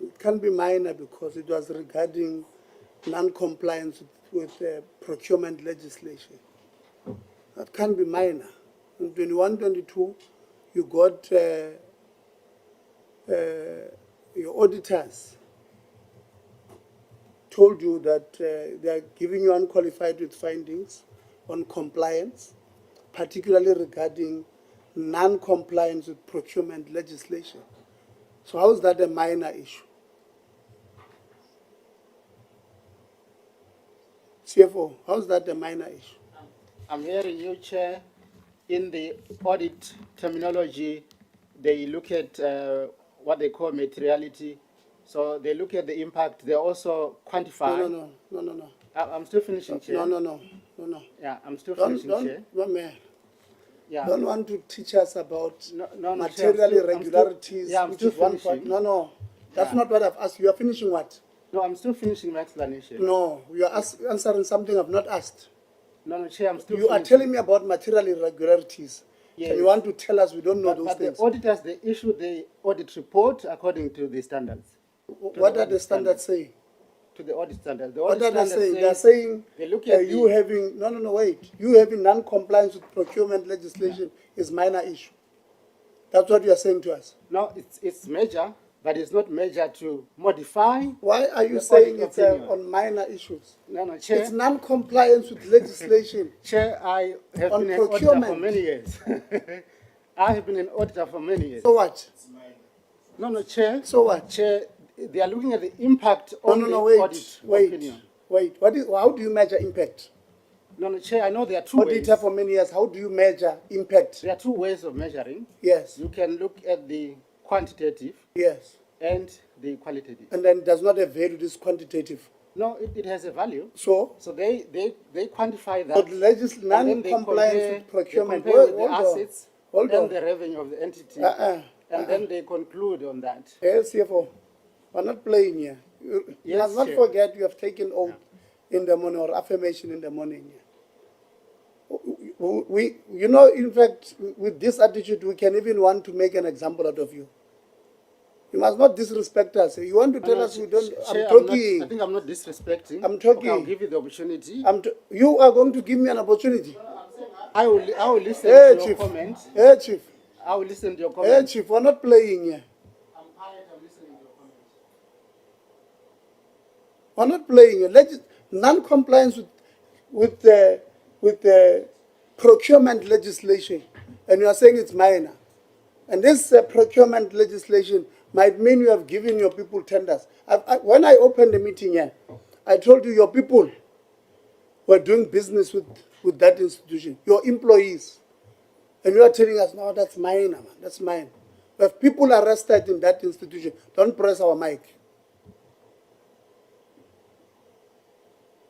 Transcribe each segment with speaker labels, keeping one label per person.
Speaker 1: It can be minor because it was regarding non-compliance with procurement legislation. That can be minor. In 21-22, you got your auditors told you that they are giving you unqualified with findings on compliance, particularly regarding non-compliance with procurement legislation. So how is that a minor issue? CFO, how is that a minor issue?
Speaker 2: I'm hearing you, Chair. In the audit terminology, they look at what they call materiality. So they look at the impact. They also quantify.
Speaker 1: No.
Speaker 2: I'm still finishing, Chair.
Speaker 1: No.
Speaker 2: Yeah, I'm still finishing, Chair.
Speaker 1: Yeah. Don't want to teach us about material
Speaker 2: Chair,
Speaker 1: irregularities.
Speaker 2: I'm still finishing.
Speaker 1: No. That's not what I've asked. You are finishing what?
Speaker 2: No, I'm still finishing my explanation.
Speaker 1: No, you are answering something I've not asked.
Speaker 2: No, Chair, I'm still
Speaker 1: You are telling me about material irregularities.
Speaker 2: Yes.
Speaker 1: And you want to tell us we don't know those
Speaker 2: but
Speaker 1: things.
Speaker 2: The auditors, they issue the audit report according to the standards.
Speaker 1: What are the standards saying?
Speaker 2: To the audit standards. The
Speaker 1: What
Speaker 2: audit
Speaker 1: are they saying?
Speaker 2: says,
Speaker 1: They are saying
Speaker 2: they look at
Speaker 1: you having, wait. You having non-compliance with procurement legislation is minor issue. That's what you are saying to us.
Speaker 2: No, it's major, but it's not major to modify.
Speaker 1: Why are you saying it's on minor issues?
Speaker 2: No, Chair.
Speaker 1: It's non-compliance with legislation.
Speaker 2: Chair, I have been an auditor for many years. I have been an auditor for many years.
Speaker 1: So what?
Speaker 2: No, Chair.
Speaker 1: So what?
Speaker 2: Chair, they are looking at the impact on the audit opinion.
Speaker 1: Wait. How do you measure impact?
Speaker 2: No, Chair, I know there are two ways.
Speaker 1: Auditor for many years, how do you measure impact?
Speaker 2: There are two ways of measuring.
Speaker 1: Yes.
Speaker 2: You can look at the quantitative.
Speaker 1: Yes.
Speaker 2: And the qualitative.
Speaker 1: And then it does not have value, this quantitative.
Speaker 2: No, it has a value.
Speaker 1: So
Speaker 2: they quantify that.
Speaker 1: But non-compliance with procurement.
Speaker 2: With the assets and
Speaker 1: on.
Speaker 2: the revenue of the entity. And then they conclude on that.
Speaker 1: Yes, CFO. We're not playing here. You must not forget you have taken oath in the morning or affirmation in the morning. In fact, with this attitude, we can even want to make an example out of you. You must not disrespect us. You want to tell us we don't.
Speaker 2: Chair,
Speaker 1: I'm talking.
Speaker 2: I think I'm not disrespecting.
Speaker 1: I'm talking.
Speaker 2: Okay, I'll give you the opportunity.
Speaker 1: You are going to give me an opportunity.
Speaker 2: I will listen to your comment.
Speaker 1: Hey, Chief.
Speaker 2: I will listen to your comment.
Speaker 1: Hey, Chief, we're not playing here.
Speaker 2: I'm tired of listening to your comment.
Speaker 1: We're not playing here. Non-compliance with the procurement legislation, and you are saying it's minor. And this procurement legislation might mean you have given your people tenders. When I opened the meeting here, I told you your people were doing business with that institution, your employees. And you are telling us, no, that's mine, man. That's mine. We have people arrested in that institution. Don't press our mic.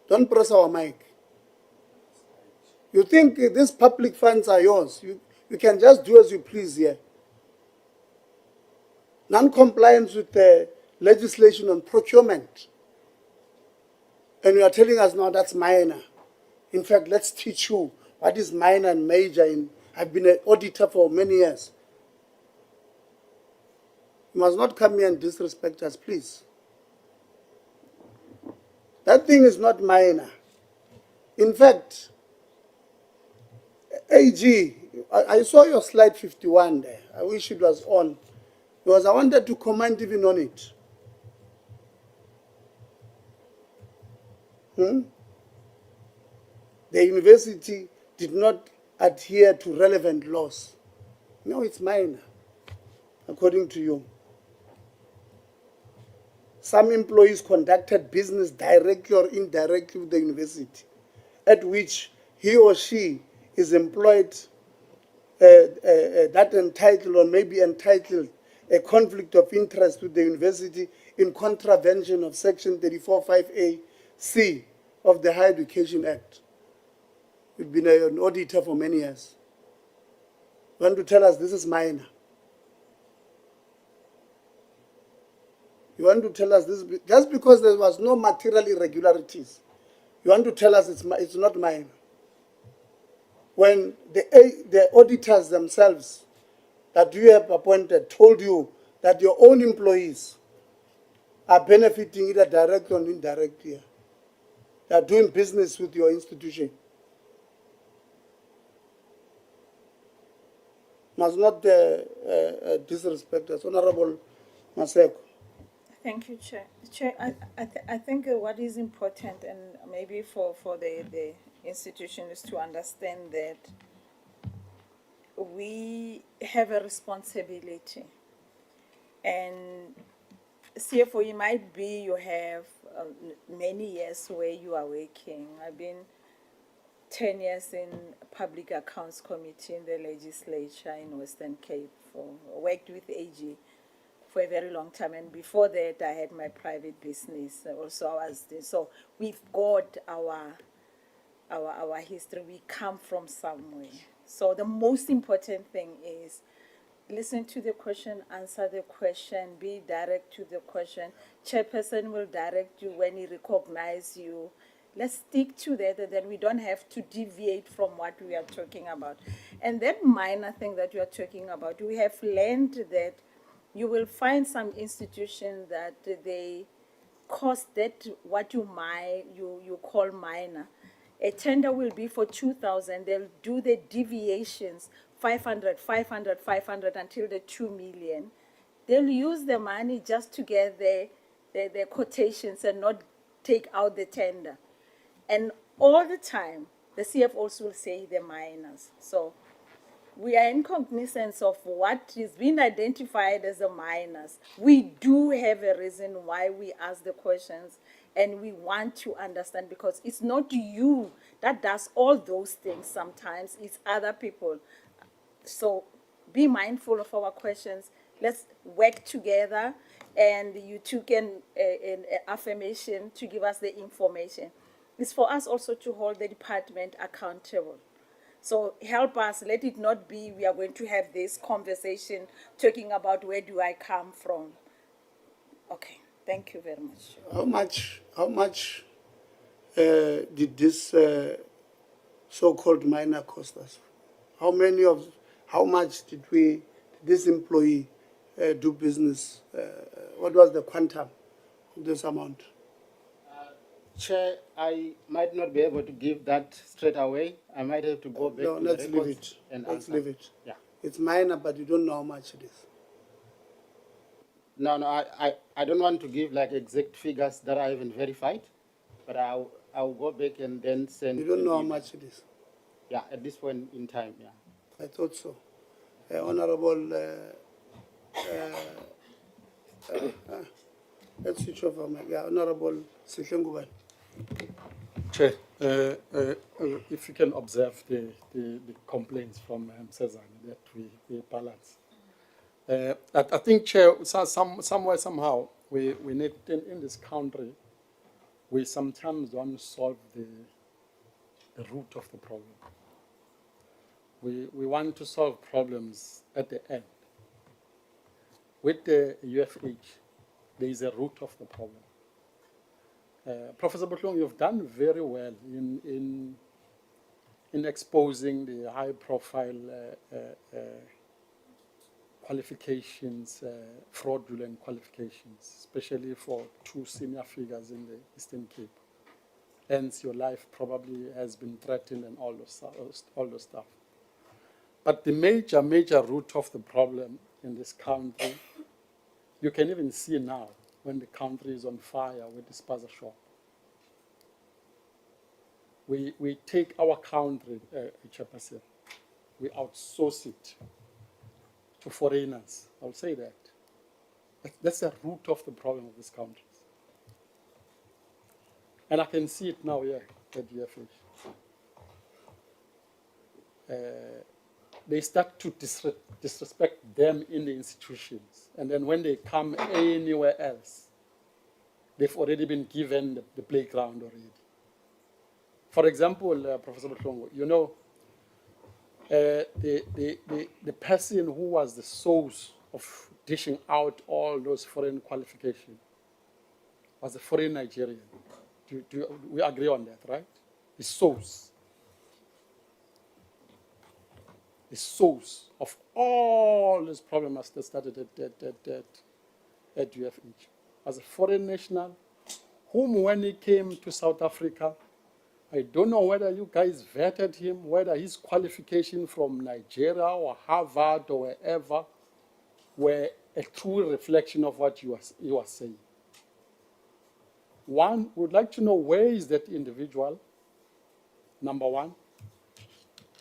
Speaker 1: Don't press our mic. You think these public funds are yours. You can just do as you please here. Non-compliance with the legislation on procurement. And you are telling us, no, that's minor. In fact, let's teach you what is minor and major. I've been an auditor for many years. You must not come here and disrespect us, please. That thing is not minor. In fact, AG, I saw your slide 51 there. I wish it was on. Because I wanted to comment even on it. The university did not adhere to relevant laws. No, it's minor, according to you. Some employees conducted business directly or indirectly with the university, at which he or she is employed that entitled or maybe entitled a conflict of interest with the university in contravention of Section 34(5)(a)(c) of the Higher Education Act. You've been an auditor for many years. You want to tell us this is minor? You want to tell us this, just because there was no material irregularities, you want to tell us it's not minor? When the auditors themselves that you have appointed told you that your own employees are benefiting either direct or indirect here? They are doing business with your institution. Must not disrespect us. Honorable Maseko.
Speaker 3: Thank you, Chair. Chair, I think what is important, and maybe for the institution, is to understand that we have a responsibility. And CFO, it might be you have many years where you are working. I've been 10 years in Public Accounts Committee in the legislature in Western Cape, worked with AG for a very long time, and before that I had my private business. Also, so we've got our history. We come from somewhere. So the most important thing is listen to the question, answer the question, be direct to the question. Chairperson will direct you when he recognizes you. Let's stick to that, and then we don't have to deviate from what we are talking about. And that minor thing that you are talking about, we have learned that you will find some institutions that they cost that what you call minor. A tender will be for 2,000. They'll do the deviations, 500, 500, 500 until the 2 million. They'll use the money just to get the quotations and not take out the tender. And all the time, the CFOs will say the minors. So we are in cognizance of what is being identified as the minors. We do have a reason why we ask the questions, and we want to understand, because it's not you that does all those things sometimes, it's other people. So be mindful of our questions. Let's work together, and you took an affirmation to give us the information. It's for us also to hold the department accountable. So help us, let it not be we are going to have this conversation talking about where do I come from. Okay, thank you very much.
Speaker 1: How much did this so-called minor cost us? How much did this employee do business? What was the quantum of this amount?
Speaker 2: Chair, I might not be able to give that straight away. I might have to go back
Speaker 1: No,
Speaker 2: to
Speaker 1: let's
Speaker 2: the
Speaker 1: leave
Speaker 2: records
Speaker 1: it.
Speaker 2: and
Speaker 1: Let's
Speaker 2: answer.
Speaker 1: leave it.
Speaker 2: Yeah.
Speaker 1: It's minor, but you don't know how much it is.
Speaker 2: No, I don't want to give like exact figures that I haven't verified, but I'll go back and then send.
Speaker 1: You don't know how
Speaker 2: email.
Speaker 1: much it is.
Speaker 2: Yeah, at this point in time, yeah.
Speaker 1: I thought so. Honorable, let's switch over. Honorable Sihlengubane.
Speaker 4: Chair, if you can observe the complaints from Cezanne, that we balance. I think, Chair, somewhere, somehow, we need, in this country, we sometimes don't solve the root of the problem. We want to solve problems at the end. With the UFH, there is a root of the problem. Professor Butlong, you've done very well in exposing the high-profile qualifications, fraudulent qualifications, especially for two senior figures in the Eastern Cape. Hence, your life probably has been threatened and all those stuff. But the major root of the problem in this country, you can even see now when the country is on fire with the spaza shop. We take our country, Chairperson, we outsource it to foreigners. I'll say that. That's the root of the problem of this country. And I can see it now here at EFF. They start to disrespect them in the institutions. And then when they come anywhere else, they've already been given the playground already. For example, Professor Butlongo, you know, the person who was the source of dishing out all those foreign qualifications was a foreign Nigerian. We agree on that, right? The source. the source of all these problems that started at UFH. As a foreign national, whom when he came to South Africa, I don't know whether you guys vetted him, whether his qualification from Nigeria or Harvard or wherever were a true reflection of what he was saying. One, would like to know where is that individual, number one.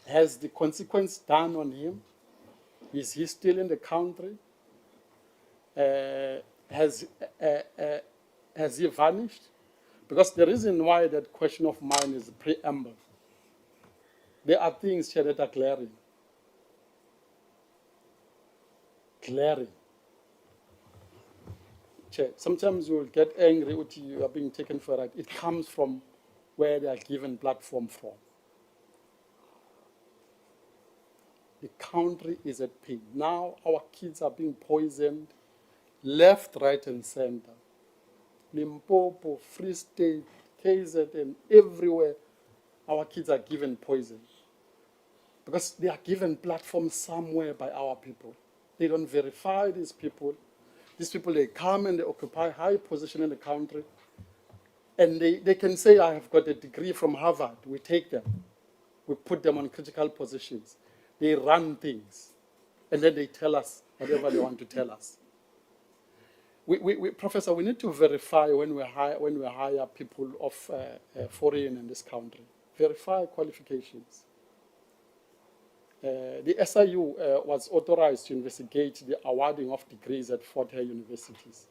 Speaker 4: Has the consequence done on him? Is he still in the country? Has he vanished? Because the reason why that question of mine is preamble. There are things here that are glaring. Glaring. Sometimes you will get angry with you are being taken for a ride. It comes from where they are given platform from. The country is at pain. Now our kids are being poisoned left, right, and center. Limpopo, Free State, KZN, everywhere, our kids are given poison. Because they are given platforms somewhere by our people. They don't verify these people. These people, they come and they occupy high position in the country. And they can say, I have got a degree from Harvard. We take them. We put them on critical positions. They run things. And then they tell us whatever they want to tell us. Professor, we need to verify when we hire people of foreign in this country. Verify qualifications. The SIU was authorized to investigate the awarding of degrees at 40 universities.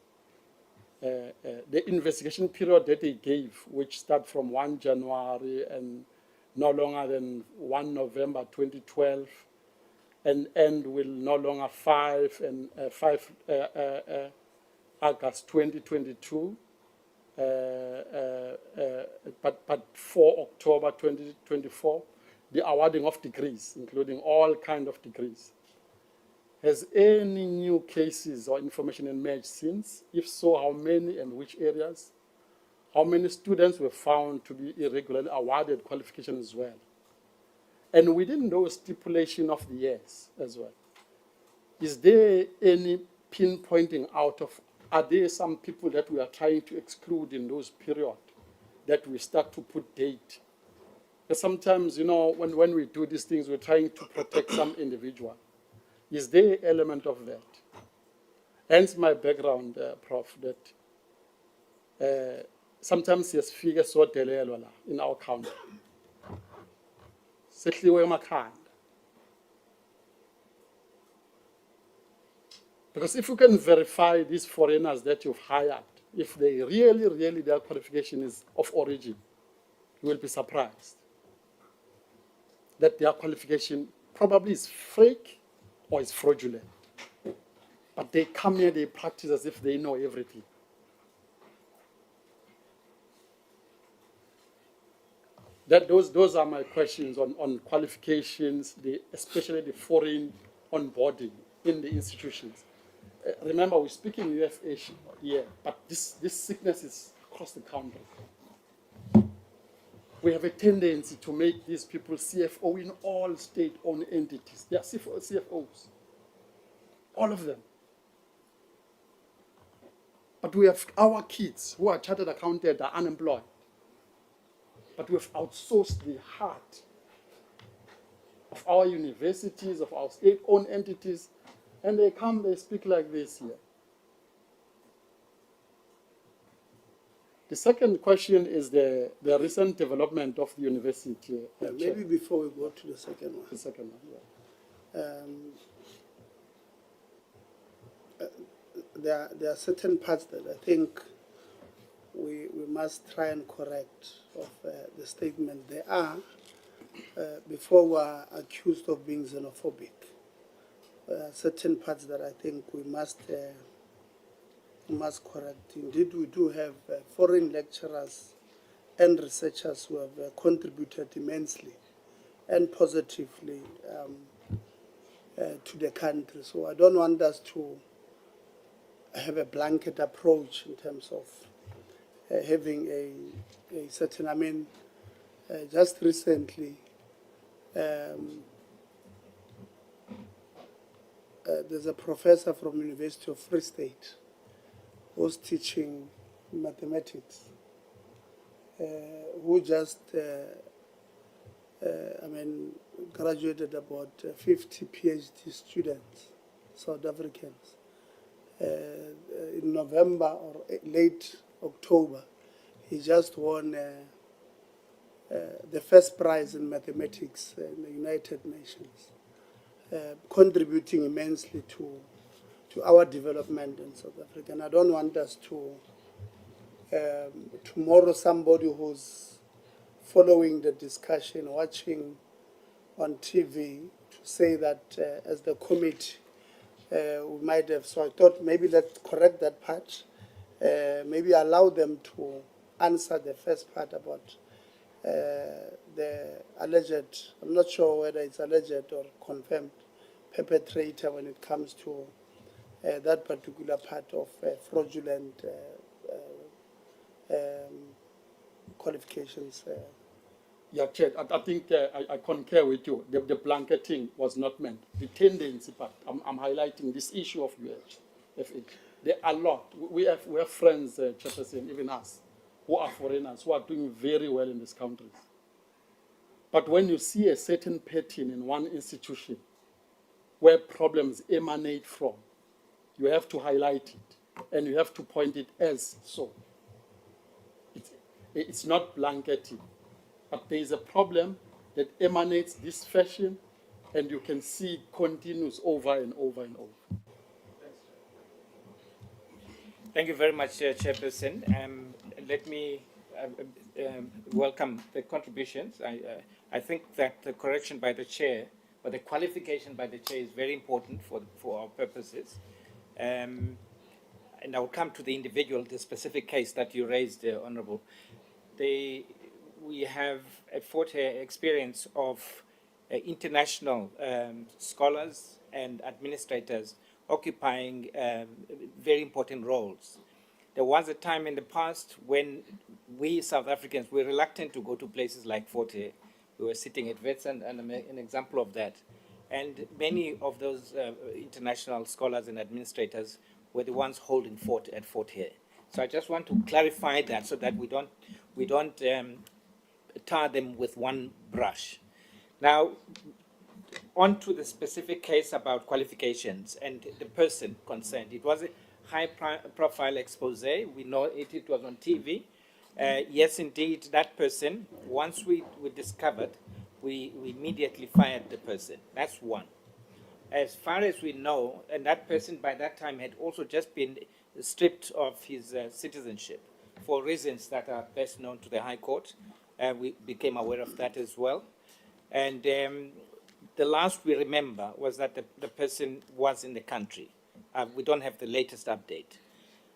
Speaker 4: The investigation period that they gave, which started from 1 January and no longer than 1 November 2012, and end will no longer 5 August 2022, but 4 October 2024, the awarding of degrees, including all kinds of degrees. Has any new cases or information emerged since? If so, how many and which areas? How many students were found to be irregularly awarded qualification as well? And within those stipulation of the years as well, is there any pinpointing out of, are there some people that we are trying to exclude in those periods that we start to put date? Because sometimes, when we do these things, we're trying to protect some individual. Is there an element of that? Hence my background, Prof, that sometimes there's figures so delelwa in our country. Because if you can verify these foreigners that you've hired, if they really, their qualification is of origin, you will be surprised that their qualification probably is fake or is fraudulent. But they come here, they practice as if they know everything. Those are my questions on qualifications, especially the foreign onboarding in the institutions. Remember, we're speaking UFH here, but this sickness is across the country. We have a tendency to make these people CFO in all state-owned entities. They are CFOs, all of them. But we have our kids who are chartered accountants are unemployed. But we have outsourced the heart of our universities, of our state-owned entities, and they come, they speak like this here. The second question is the recent development of the university.
Speaker 1: Maybe before we go to the second one.
Speaker 4: The second one, yeah.
Speaker 1: There are certain parts that I think we must try and correct of the statement. There are, before we are accused of being xenophobic, certain parts that I think we must correct. Indeed, we do have foreign lecturers and researchers who have contributed immensely and positively to the country. So I don't want us to have a blanket approach in terms of having a certain, just recently, there's a professor from University of Free State who's teaching mathematics, who just, graduated about 50 PhD students, South Africans. In November or late October, he just won the first prize in mathematics in the United Nations, contributing immensely to our development in South Africa. And I don't want us to, tomorrow somebody who's following the discussion, watching on TV, to say that as the committee, we might have, so I thought maybe let's correct that part, maybe allow them to answer the first part about the alleged, I'm not sure whether it's alleged or confirmed, perpetrator when it comes to that particular part of fraudulent qualifications.
Speaker 4: Yeah, Chair, I think I concur with you. The blanketing was not meant. The tendency part, I'm highlighting this issue of EFF. There are a lot. We have friends, Chairperson, even us, who are foreigners, who are doing very well in these countries. But when you see a certain pattern in one institution where problems emanate from, you have to highlight it and you have to point it as so. It's not blanketing, but there is a problem that emanates this fashion and you can see it continues over and over and over.
Speaker 5: Thank you very much, Chairperson. Let me welcome the contributions. I think that the correction by the Chair, or the qualification by the Chair, is very important for our purposes. And I will come to the individual, the specific case that you raised, Honourable. We have at Fort Hare experience of international scholars and administrators occupying very important roles. There was a time in the past when we South Africans were reluctant to go to places like Fort Hare. We were sitting at Witwatersrand, and I'm an example of that. And many of those international scholars and administrators were the ones holding fort at Fort Hare. So I just want to clarify that so that we don't tar them with one brush. Now, on to the specific case about qualifications and the person concerned. It was a high-profile expose. We know it was on TV. Yes, indeed, that person, once we discovered, we immediately fired the person. That's one. As far as we know, and that person by that time had also just been stripped of his citizenship for reasons that are best known to the High Court. We became aware of that as well. And the last we remember was that the person was in the country. We don't have the latest update.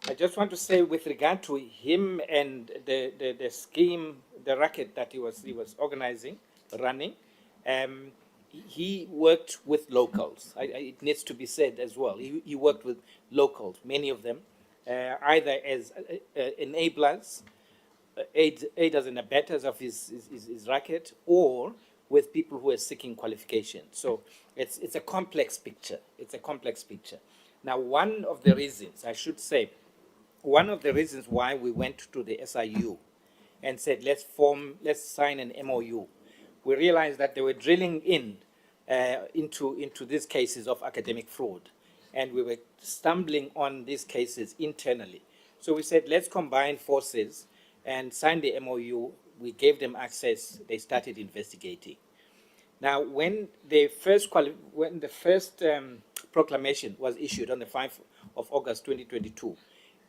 Speaker 5: I just want to say, with regard to him and the scheme, the racket that he was organizing, running, he worked with locals. It needs to be said as well. He worked with locals, many of them, either as enablers, aiders and abettors of his racket, or with people who are seeking qualification. So it's a complex picture. It's a complex picture. Now, one of the reasons, I should say, one of the reasons why we went to the SIU and said, let's sign an MOU, we realized that they were drilling into these cases of academic fraud. And we were stumbling on these cases internally. So we said, let's combine forces and sign the MOU. We gave them access. They started investigating. Now, when the first proclamation was issued on the 5th of August 2022,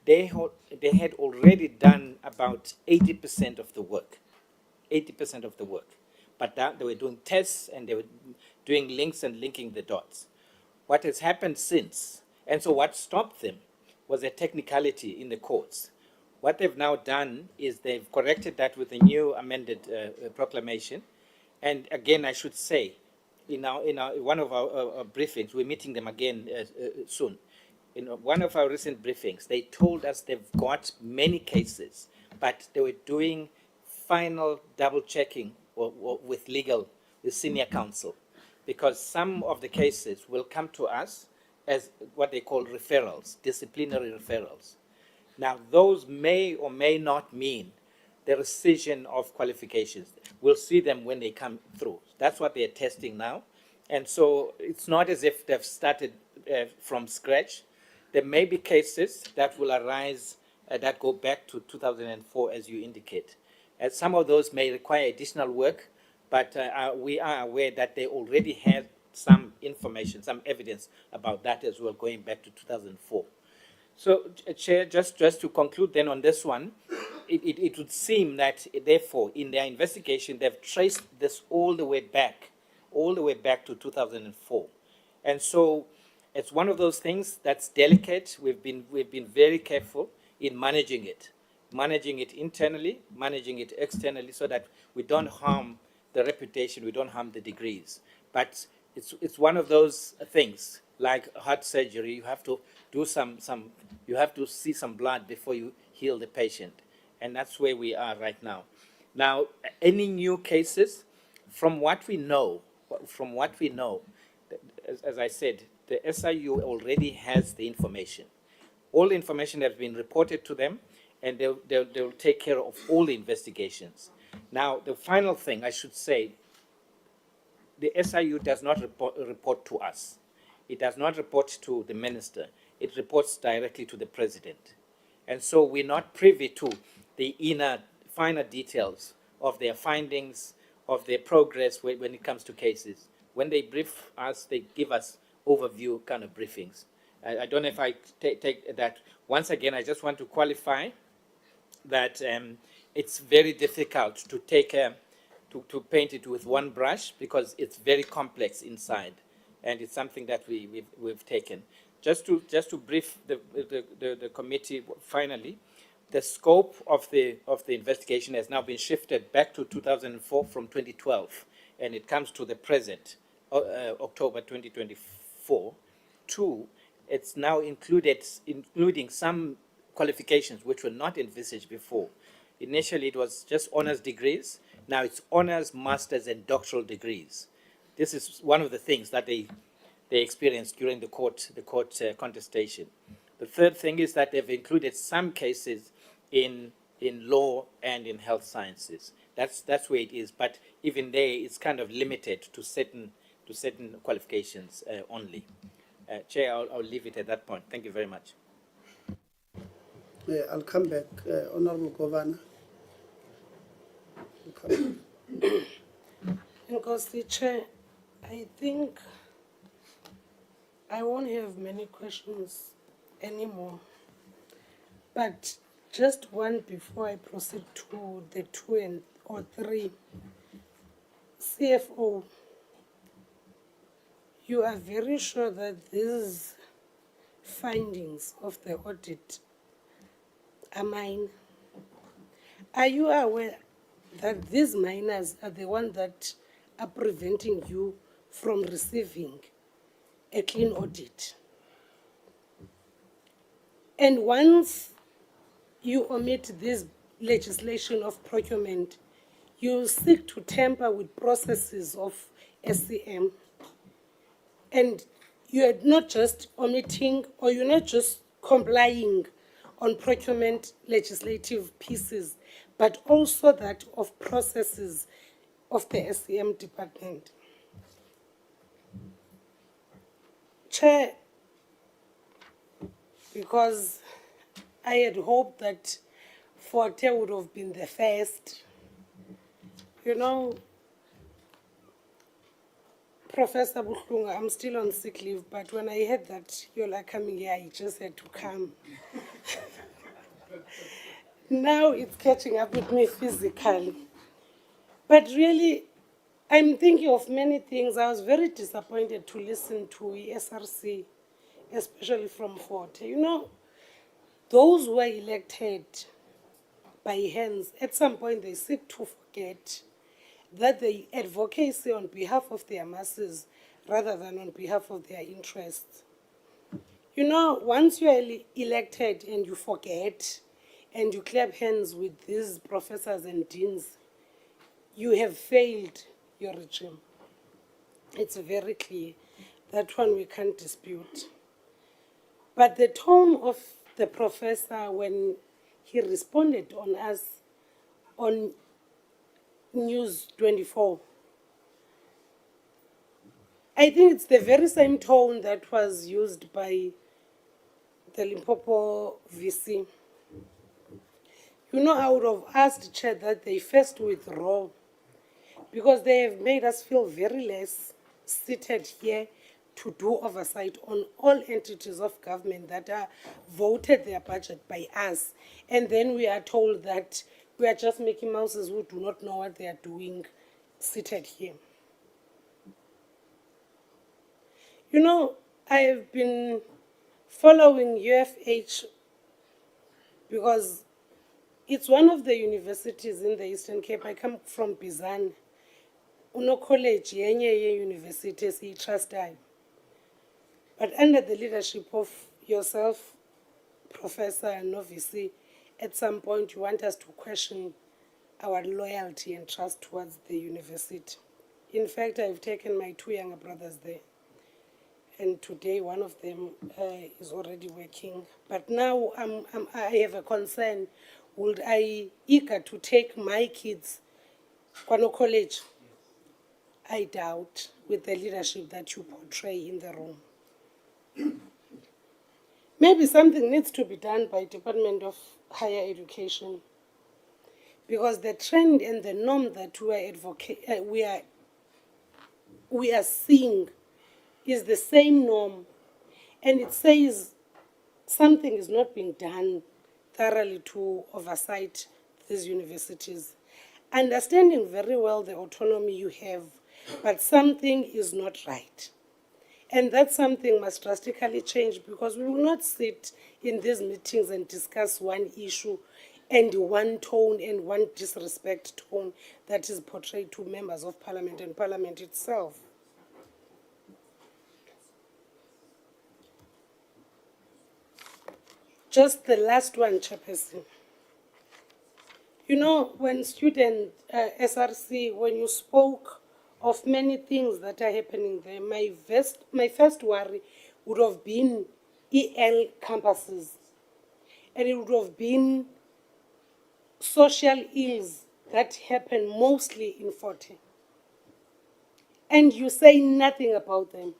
Speaker 5: they had already done about 80% of the work. 80% of the work. But they were doing tests and they were doing links and linking the dots. What has happened since, and so what stopped them was a technicality in the courts. What they've now done is they've corrected that with a new amended proclamation. And again, I should say, in one of our briefings, we're meeting them again soon. In one of our recent briefings, they told us they've got many cases, but they were doing final double checking with senior counsel, because some of the cases will come to us as what they call referrals, disciplinary referrals. Now, those may or may not mean the rescission of qualifications. We'll see them when they come through. That's what they're testing now. And so it's not as if they've started from scratch. There may be cases that will arise that go back to 2004, as you indicate. Some of those may require additional work, but we are aware that they already had some information, some evidence about that as well, going back to 2004. So, Chair, just to conclude then on this one, it would seem that, therefore, in their investigation, they've traced this all the way back to 2004. And so it's one of those things that's delicate. We've been very careful in managing it internally, managing it externally, so that we don't harm the reputation, we don't harm the degrees. But it's one of those things, like heart surgery. You have to do you have to see some blood before you heal the patient, and that's where we are right now. Now, any new cases, from what we know, as I said, the SIU already has the information. All the information has been reported to them, and they'll take care of all the investigations. Now, the final thing I should say, the SIU does not report to us. It does not report to the minister. It reports directly to the president. And so we're not privy to the finer details of their findings, of their progress when it comes to cases. When they brief us, they give us overview kind of briefings. I don't know if I take that. Once again, I just want to qualify that it's very difficult to take to paint it with one brush, because it's very complex inside, and it's something that we've taken. Just to brief the committee finally, the scope of the investigation has now been shifted back to 2004 from 2012, and it comes to the present, October 2024. Two, it's now including some qualifications which were not envisaged before. Initially, it was just honors degrees. Now it's honors, masters, and doctoral degrees. This is one of the things that they experienced during the court contestation. The third thing is that they've included some cases in law and in health sciences. That's where it is. But even there, it's kind of limited to certain qualifications only. Chair, I'll leave it at that point. Thank you very much.
Speaker 1: I'll come back. Honorable Governor.
Speaker 6: Because the chair, I think I won't have many questions anymore. But just one before I proceed to the 2 or 3. CFO, you are very sure that these findings of the audit are mine? Are you aware that these minors are the ones that are preventing you from receiving a clean audit? And once you omit this legislation of procurement, you seek to tamper with processes of SCM. And you're not just omitting, or you're not just complying on procurement legislative pieces, but also that of processes of the SCM department. Chair, because I had hoped that Forte would have been the first. You know, Professor Buhlunga, I'm still on sick leave, but when I heard that you're coming here, I just had to come. Now it's catching up with me physically. But really, I'm thinking of many things. I was very disappointed to listen to ESRC, especially from Forte. You know, those who were elected by hands, at some point they seek to forget that they advocacy on behalf of their masses rather than on behalf of their interests. You know, once you are elected and you forget and you clap hands with these professors and deans, you have failed your regime. It's very clear. That one we can't dispute. But the tone of the professor when he responded on us on News 24, I think it's the very same tone that was used by the Limpopo VC. You know, I would have asked Chair that they first withdraw, because they have made us feel very less seated here to do oversight on all entities of government that are voted their budget by us. And then we are told that we are just making mouses who do not know what they are doing seated here. You know, I have been following UFH because it's one of the universities in the Eastern Cape. I come from Bizana. Uno college yenye university esiyitrastayo. But under the leadership of yourself, Professor and VC, at some point you want us to question our loyalty and trust towards the university. In fact, I've taken my 2 younger brothers there. And today one of them is already working. But now I have a concern. Would I eager to take my kids Kwano College? I doubt, with the leadership that you portray in the room. Maybe something needs to be done by Department of Higher Education, because the trend and the norm that we are seeing is the same norm, and it says something is not being done thoroughly to oversight these universities. Understanding very well the autonomy you have, but something is not right. And that something must drastically change, because we will not sit in these meetings and discuss one issue and one tone and one disrespect tone that is portrayed to members of Parliament and Parliament itself. Just the last one, Chairperson. You know, when student SRC, when you spoke of many things that are happening there, my first worry would have been EL campuses. And it would have been social ills that happen mostly in 40. And you say nothing about them.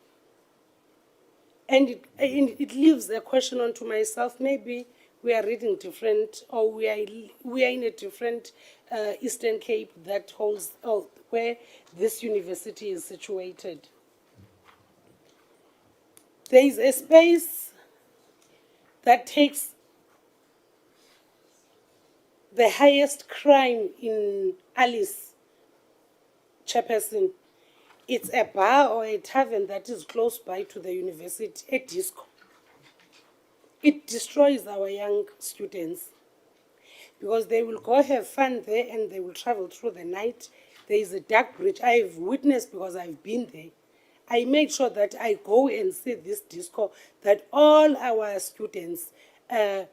Speaker 6: And it leaves a question onto myself. Maybe we are reading different, or we are in a different Eastern Cape that holds where this university is situated. There is a space that takes the highest crime in Alice, Chairperson. It's a bar or a tavern that is close by to the university, a disco. It destroys our young students, because they will go have fun there and they will travel through the night. There is a dark bridge. I've witnessed, because I've been there. I make sure that I go and see this disco that all our students hang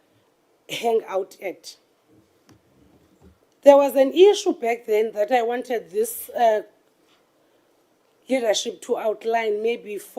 Speaker 6: out at. There was an issue back then that I wanted this leadership to outline, maybe 4